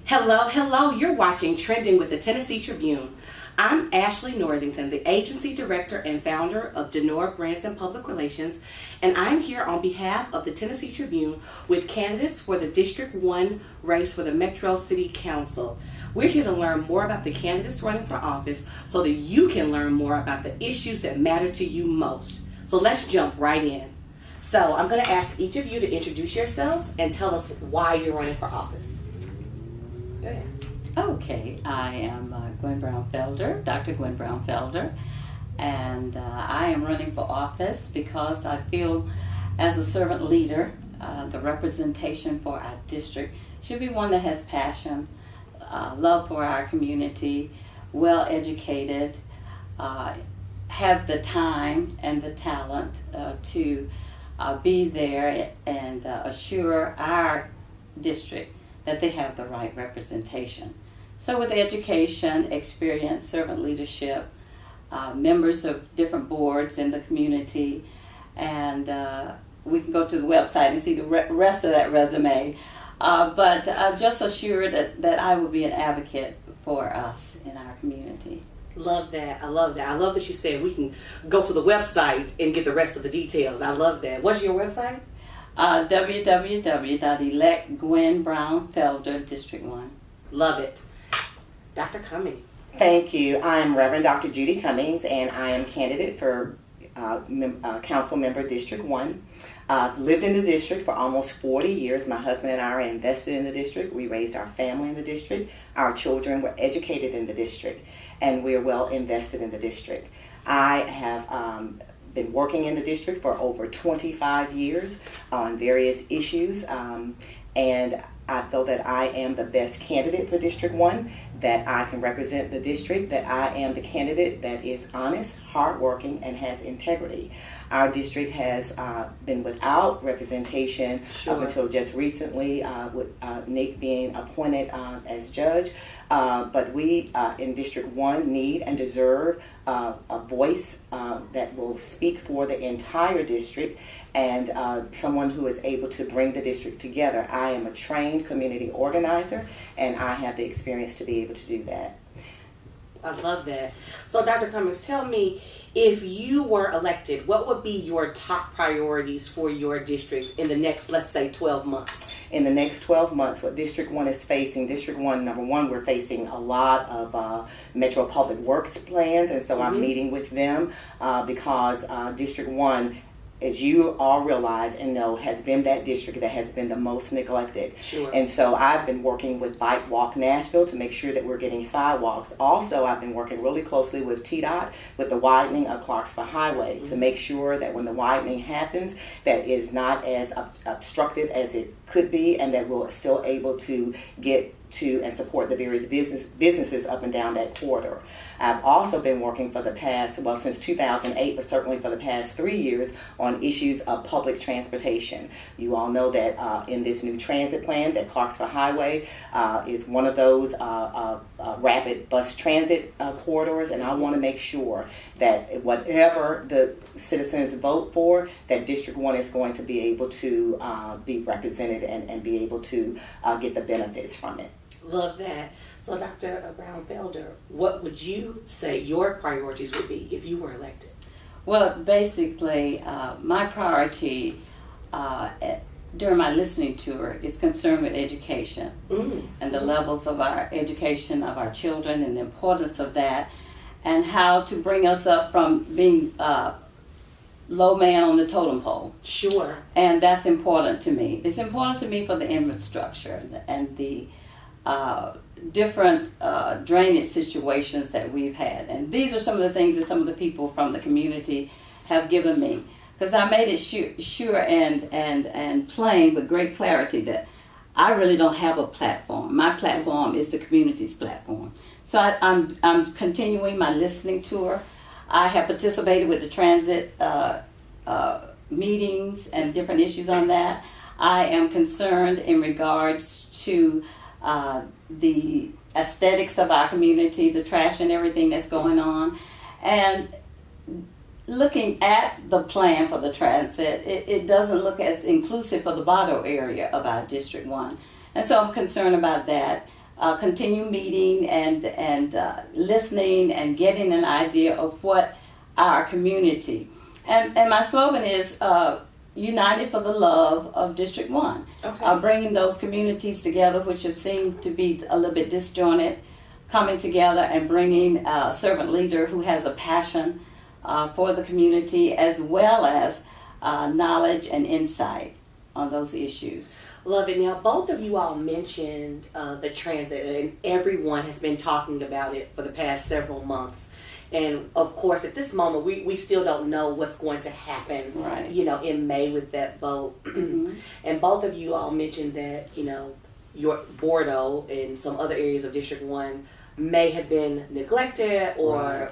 Hello, hello. You're watching Trending with the Tennessee Tribune. I'm Ashley Northington, the Agency Director and Founder of DENOR Grants and Public Relations, and I'm here on behalf of the Tennessee Tribune with candidates for the District 1 race for the Metro City Council. We're here to learn more about the candidates running for office so that you can learn more about the issues that matter to you most. So let's jump right in. So I'm going to ask each of you to introduce yourselves and tell us why you're running for office. Go ahead. Okay, I am Gwen Brown-Felder, Dr. Gwen Brown-Felder, and I am running for office because I feel as a servant leader, the representation for our district should be one that has passion, love for our community, well educated, have the time and the talent to be there and assure our district that they have the right representation. So with education, experience, servant leadership, members of different boards in the community, and we can go to the website and see the rest of that resume, but just assure that I will be an advocate for us in our community. Love that. I love that. I love that she said we can go to the website and get the rest of the details. I love that. What's your website? www.electgwenbrownfelder District 1. Love it. Dr. Cummings. Thank you. I'm Reverend Dr. Judy Cummings, and I am candidate for Council Member District 1. Lived in the district for almost 40 years. My husband and I are invested in the district. We raised our family in the district. Our children were educated in the district, and we're well invested in the district. I have been working in the district for over 25 years on various issues, and I feel that I am the best candidate for District 1, that I can represent the district, that I am the candidate that is honest, hardworking, and has integrity. Our district has been without representation up until just recently, with Nick being appointed as judge. But we in District 1 need and deserve a voice that will speak for the entire district, and someone who is able to bring the district together. I am a trained community organizer, and I have the experience to be able to do that. I love that. So Dr. Cummings, tell me, if you were elected, what would be your top priorities for your district in the next, let's say, 12 months? In the next 12 months, what District 1 is facing, District 1, number one, we're facing a lot of Metro Public Works plans, and so I'm meeting with them because District 1, as you all realize and know, has been that district that has been the most neglected. Sure. And so I've been working with Bike Walk Nashville to make sure that we're getting sidewalks. Also, I've been working really closely with TDOT with the widening of Clarksville Highway to make sure that when the widening happens, that is not as obstructed as it could be, and that we're still able to get to and support the various businesses up and down that corridor. I've also been working for the past, well, since 2008, but certainly for the past 3 years on issues of public transportation. You all know that in this new transit plan that Clarksville Highway is one of those rapid bus transit corridors, and I want to make sure that whatever the citizens vote for, that District 1 is going to be able to be represented and be able to get the benefits from it. Love that. So Dr. Brown-Felder, what would you say your priorities would be if you were elected? Well, basically, my priority during my listening tour is concerned with education and the levels of our education of our children and the importance of that, and how to bring us up from being low man on the totem pole. Sure. And that's important to me. It's important to me for the infrastructure and the different drainage situations that we've had. And these are some of the things that some of the people from the community have given me. Because I made it sure and plain with great clarity that I really don't have a platform. My platform is the community's platform. So I'm continuing my listening tour. I have participated with the transit meetings and different issues on that. I am concerned in regards to the aesthetics of our community, the trash and everything that's going on. And looking at the plan for the transit, it doesn't look as inclusive for the Botto area of our District 1. And so I'm concerned about that. continue meeting and listening and getting an idea of what our community. And my slogan is United for the Love of District 1. Okay. Bringing those communities together, which have seemed to be a little bit disjointed, coming together and bringing a servant leader who has a passion for the community, as well as knowledge and insight on those issues. Love it. Now, both of you all mentioned the transit, and everyone has been talking about it for the past several months. And of course, at this moment, we still don't know what's going to happen, Right. in May with that vote. Mm-hmm. And both of you all mentioned that, your Bordeaux and some other areas of District 1 may have been neglected or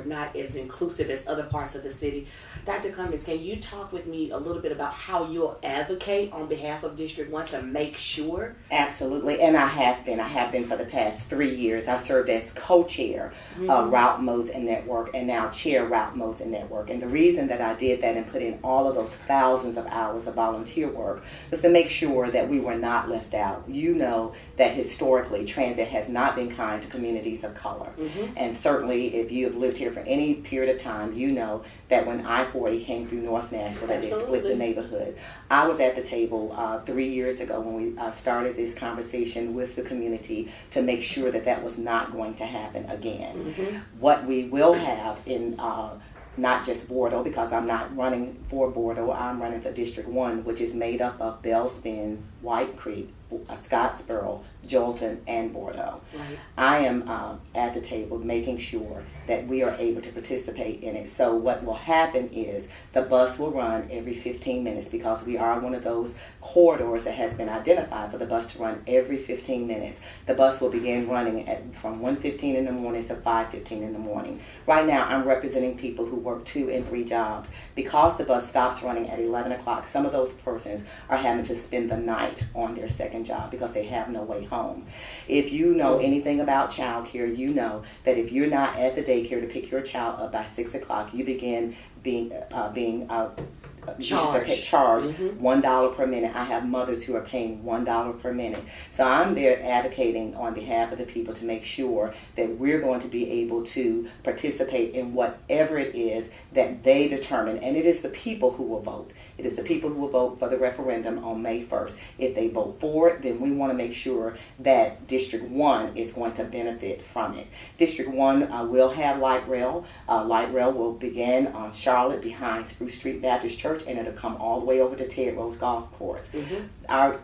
not as inclusive as other parts of the city. Dr. Cummings, can you talk with me a little bit about how you'll advocate on behalf of District 1 to make sure? Absolutely, and I have been for the past 3 years. I served as co-chair of Route Mosen Network and now chair Route Mosen Network. And the reason that I did that and put in all of those thousands of hours of volunteer work was to make sure that we were not left out. You know that historically transit has not been kind to communities of color. And certainly if you have lived here for any period of time, you know that when I-40 came through North Nashville, that they split the neighborhood. I was at the table 3 years ago when we started this conversation with the community to make sure that that was not going to happen again. What we will have in not just Bordeaux, because I'm not running for Bordeaux, I'm running for District 1, which is made up of Bellspin, White Creek, Scottsboro, Jolton, and Bordeaux. Right. I am at the table making sure that we are able to participate in it. So what will happen is the bus will run every 15 minutes because we are one of those corridors that has been identified for the bus to run every 15 minutes. The bus will begin running from 1:15 in the morning to 5:15 in the morning. Right now I'm representing people who work 2 and 3 jobs. Because the bus stops running at 11 o'clock, some of those persons are having to spend the night on their second job because they have no way home. If you know anything about child care, you know that if you're not at the daycare to pick your child up by 6 o'clock, you begin being charged $1 per minute. I have mothers who are paying $1 per minute. So I'm there advocating on behalf of the people to make sure that we're going to be able to participate in whatever it is that they determine. And it is the people who will vote. It is the people who will vote for the referendum on May 1st. If they vote for it, then we want to make sure that District 1 is going to benefit from it. District 1 will have light rail. Light rail will begin on Charlotte behind Spruce Street Baptist Church, and it'll come all the way over to Ted Rose Golf Course. Our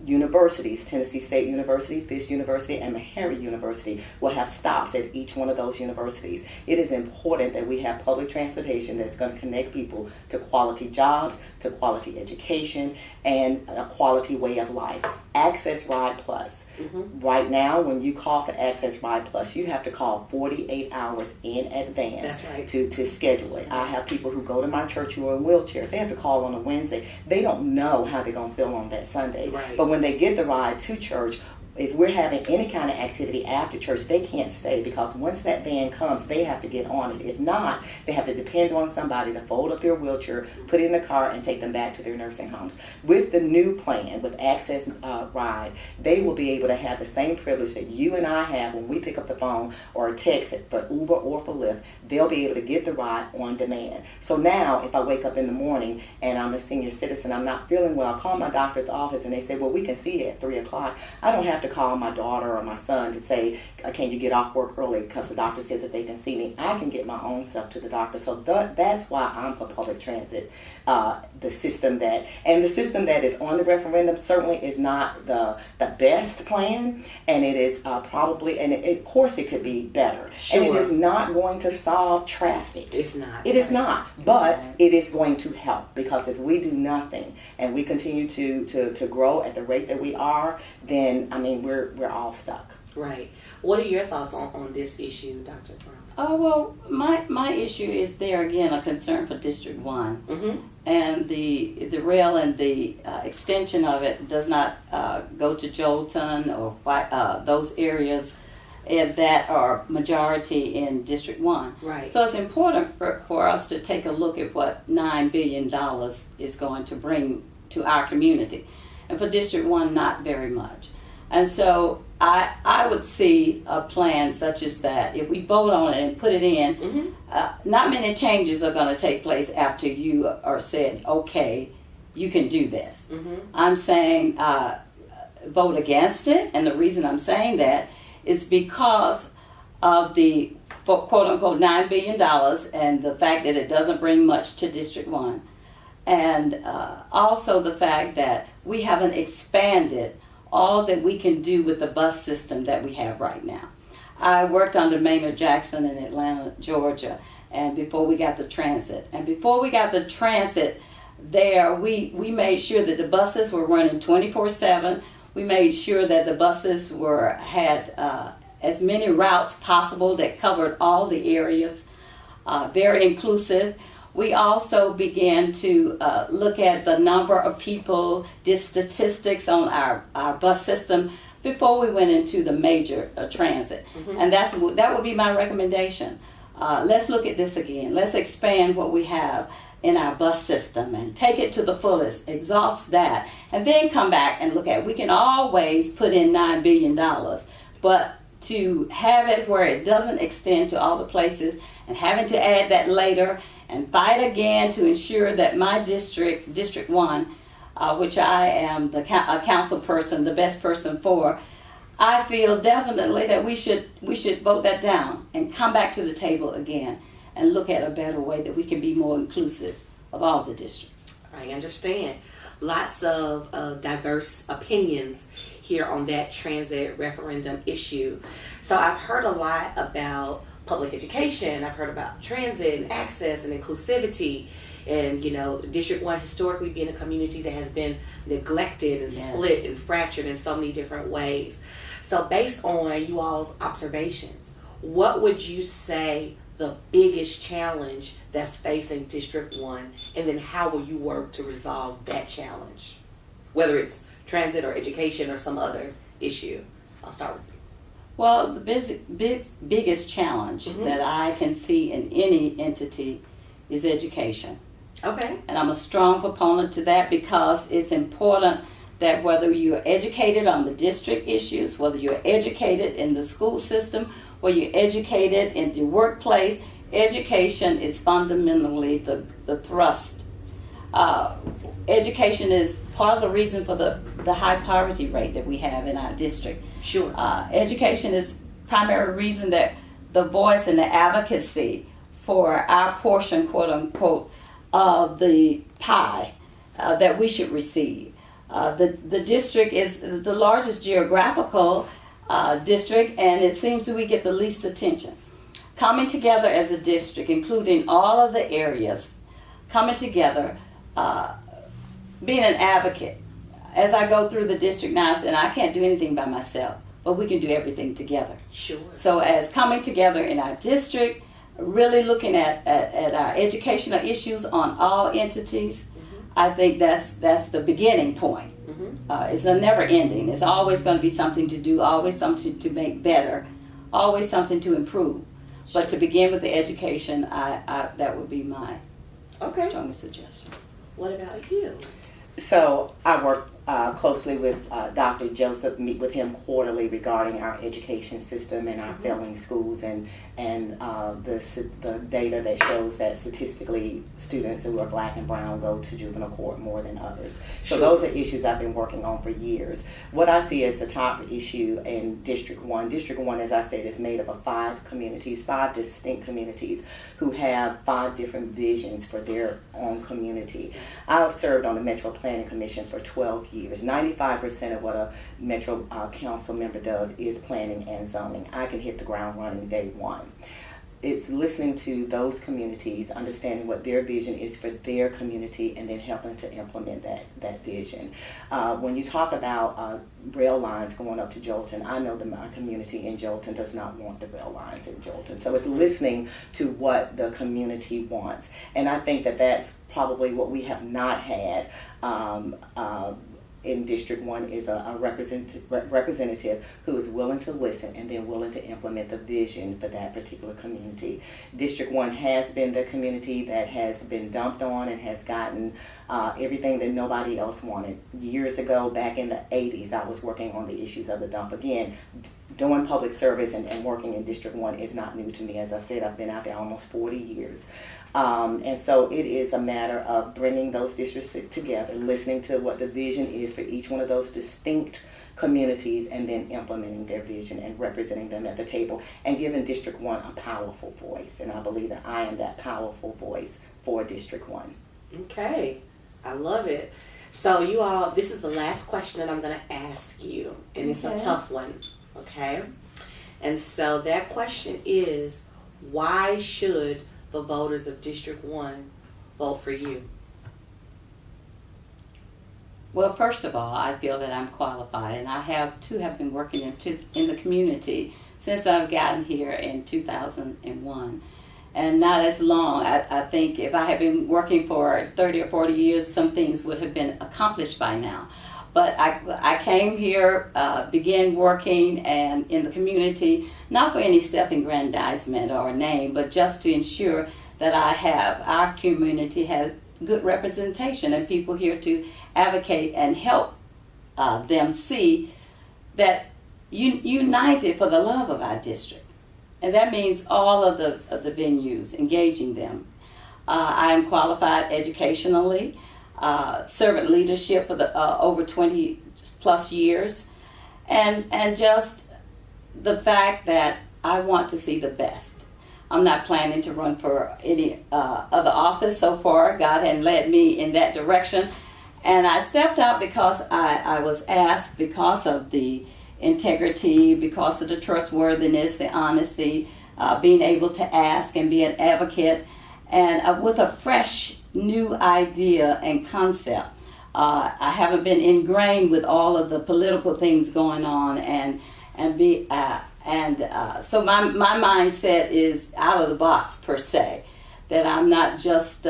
universities, Tennessee State University, Fisk University, and Meharry University will have stops at each one of those universities. It is important that we have public transportation that's going to connect people to quality jobs, to quality education, and a quality way of life. Access Ride Plus. Right now, when you call for Access Ride Plus, you have to call 48 hours in advance. That's right. to schedule it. I have people who go to my church who are in wheelchairs. They have to call on a Wednesday. They don't know how they're going to feel on that Sunday. Right. But when they get the ride to church, if we're having any kind of activity after church, they can't stay because once that van comes, they have to get on it. If not, they have to depend on somebody to fold up their wheelchair, put it in the car, and take them back to their nursing homes. With the new plan, with Access Ride, they will be able to have the same privilege that you and I have when we pick up the phone or text it for Uber or for Lyft. They'll be able to get the ride on demand. So now, if I wake up in the morning and I'm a senior citizen, I'm not feeling well, I call my doctor's office and they say, well, we can see you at 3 o'clock. I don't have to call my daughter or my son to say, can you get off work early because the doctor said that they can see me. I can get my own stuff to the doctor. So that's why I'm for public transit. The system that is on the referendum certainly is not the best plan, and it is probably, and of course it could be better. Sure. And it is not going to solve traffic. It's not. It is not, but it is going to help, because if we do nothing and we continue to grow at the rate that we are, then I mean we're all stuck. Right. What are your thoughts on this issue, Dr. Brown? Well, my issue is there again a concern for District 1, and the rail and the extension of it does not go to Jolton or those areas that are majority in District 1. Right. So it's important for us to take a look at what $9 billion is going to bring to our community. And for District 1, not very much. And so I would see a plan such as that. If we vote on it and put it in, not many changes are going to take place after you are said, okay, you can do this. I'm saying vote against it, and the reason I'm saying that is because of the quote-unquote $9 billion and the fact that it doesn't bring much to District 1. And also the fact that we haven't expanded all that we can do with the bus system that we have right now. I worked under Maynard Jackson in Atlanta, Georgia, and before we got the transit. And before we got the transit there, we made sure that the buses were running 24/7. We made sure that the buses had as many routes possible that covered all the areas, very inclusive. We also began to look at the number of people, the statistics on our bus system before we went into the major transit. And that would be my recommendation. Let's look at this again. Let's expand what we have in our bus system and take it to the fullest, exhaust that, and then come back and look at, we can always put in $9 billion, but to have it where it doesn't extend to all the places and having to add that later and fight again to ensure that my district, District 1, which I am a council person, the best person for, I feel definitely that we should vote that down and come back to the table again and look at a better way that we can be more inclusive of all the districts. I understand. Lots of diverse opinions here on that transit referendum issue. So I've heard a lot about public education. I've heard about transit and access and inclusivity. And, District 1 historically being a community that has been neglected and split and fractured in so many different ways. So based on you all's observations, what would you say the biggest challenge that's facing District 1, and then how will you work to resolve that challenge? Whether it's transit or education or some other issue. I'll start with you. Well, the biggest challenge that I can see in any entity is education. Okay. And I'm a strong proponent to that because it's important that whether you're educated on the district issues, whether you're educated in the school system, whether you're educated in the workplace, education is fundamentally the thrust. Education is part of the reason for the high poverty rate that we have in our district. Sure. Education is primary reason that the voice and the advocacy for our portion, quote unquote, of the pie that we should receive. The district is the largest geographical district, and it seems that we get the least attention. Coming together as a district, including all of the areas, coming together, being an advocate. As I go through the district now, and I can't do anything by myself, but we can do everything together. Sure. So as coming together in our district, really looking at our educational issues on all entities, I think that's the beginning point. It's a never ending. It's always going to be something to do, always something to make better, always something to improve. But to begin with the education, I that would be my strongest suggestion. What about you? So I work closely with Dr. Joseph, meet with him quarterly regarding our education system and our failing schools and the data that shows that statistically students who are black and brown go to juvenile court more than others. So those are issues I've been working on for years. What I see as the top issue in District 1, as I said, is made up of 5 communities, 5 distinct communities who have 5 different visions for their own community. I've served on the Metro Planning Commission for 12 years. 95% of what a Metro Council member does is planning and zoning. I can hit the ground running day one. It's listening to those communities, understanding what their vision is for their community, and then helping to implement that vision. When you talk about rail lines going up to Jolton, I know that my community in Jolton does not want the rail lines in Jolton. So it's listening to what the community wants. And I think that that's probably what we have not had in District 1 is a representative who is willing to listen and then willing to implement the vision for that particular community. District 1 has been the community that has been dumped on and has gotten everything that nobody else wanted. Years ago, back in the 80s, I was working on the issues of the dump. Again, doing public service and working in District 1 is not new to me. As I said, I've been out there almost 40 years. And so it is a matter of bringing those districts together, listening to what the vision is for each one of those distinct communities, and then implementing their vision and representing them at the table and giving District 1 a powerful voice. And I believe that I am that powerful voice for District 1. Okay, I love it. So you all, this is the last question that I'm going to ask you, and it's a tough one, okay? And so that question is, why should the voters of District 1 vote for you? Well, first of all, I feel that I'm qualified, and I have been working in the community since I've gotten here in 2001. And not as long. I think if I had been working for 30 or 40 years, some things would have been accomplished by now. But I came here, began working and in the community, not for any self-aggrandizement or name, but just to ensure that our community has good representation and people here to advocate and help them see that united for the love of our district. And that means all of the venues, engaging them. I am qualified educationally, servant leadership for the over 20 plus years, and just the fact that I want to see the best. I'm not planning to run for any other office so far. God hadn't led me in that direction. And I stepped out because I was asked, because of the integrity, because of the trustworthiness, the honesty, being able to ask and be an advocate, and with a fresh new idea and concept. I haven't been ingrained with all of the political things going on, so my mindset is out of the box per se, that I'm not just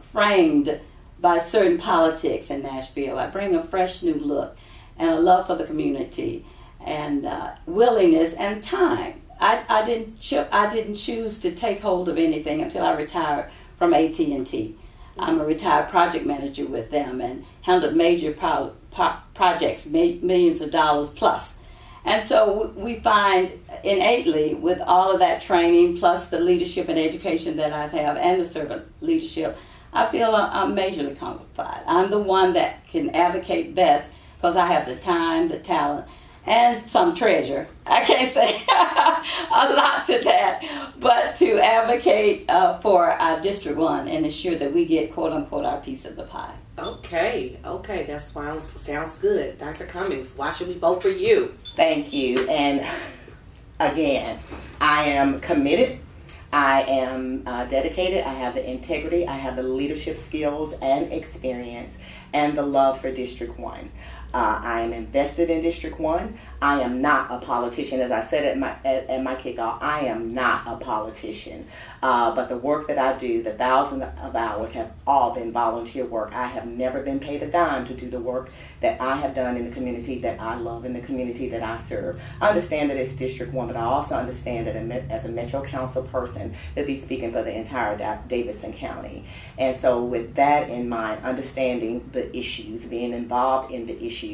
framed by certain politics in Nashville. I bring a fresh new look and a love for the community, and willingness and time. I didn't choose to take hold of anything until I retired from AT&T. I'm a retired project manager with them and handled major projects, millions of dollars plus. And so we find innately, with all of that training plus the leadership and education that I have and the servant leadership, I feel I'm majorly qualified. I'm the one that can advocate best because I have the time, the talent, and some treasure. I can't say a lot to that, but to advocate for our District 1 and ensure that we get, quote unquote, our piece of the pie. Okay, that sounds good. Dr. Cummings, why should we vote for you? Thank you. And again, I am committed. I am dedicated. I have the integrity. I have the leadership skills and experience and the love for District 1. I am invested in District 1. I am not a politician. As I said at my kickoff, I am not a politician. But the work that I do, the thousands of hours, have all been volunteer work. I have never been paid a dime to do the work that I have done in the community that I love, in the community that I serve. I understand that it's District 1, but I also understand that as a Metro Council person, to be speaking for the entire Davidson County. And so with that in mind, understanding the issues, being involved in the issues,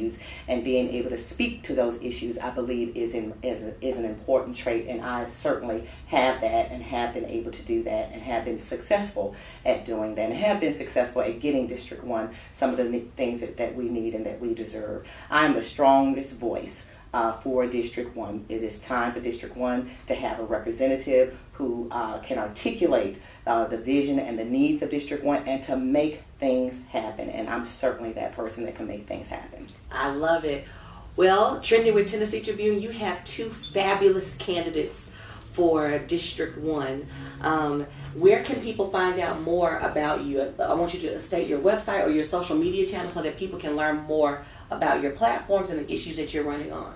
and being able to speak to those issues, I believe is an important trait, and I certainly have that and have been able to do that and have been successful at doing that and have been successful at getting District 1 some of the things that we need and that we deserve. I am the strongest voice for District 1. It is time for District 1 to have a representative who can articulate the vision and the needs of District 1 and to make things happen. And I'm certainly that person that can make things happen. I love it. Well, Trending with Tennessee Tribune, you have two fabulous candidates for District 1. Where can people find out more about you? I want you to state your website or your social media channel so that people can learn more about your platforms and the issues that you're running on.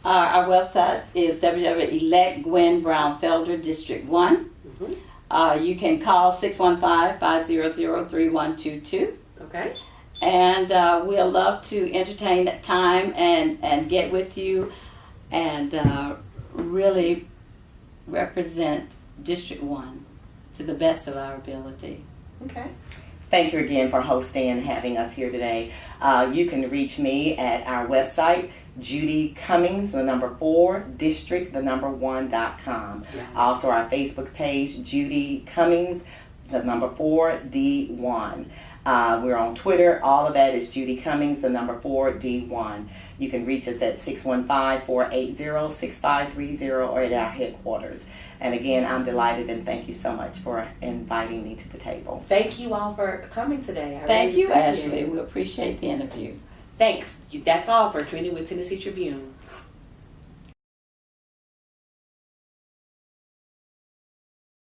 Our website is www.elect Gwen Brown-Felder District 1. Mm-hmm. You can call 615-500-3122. Okay. And we'll love to entertain at time and get with you and really represent District 1 to the best of our ability. Okay. Thank you again for hosting and having us here today. You can reach me at our website, Judy Cummings, the number 4, district, the number 1.com. Yeah. Also our Facebook page, Judy Cummings, the number 4, D1. We're on Twitter. All of that is Judy Cummings, the number 4, D1. You can reach us at 615-480-6530 or at our headquarters. And again, I'm delighted and thank you so much for inviting me to the table. Thank you all for coming today. I Thank really you, appreciate Ashley. it. We appreciate the interview. Thanks. That's all for Trending with Tennessee Tribune.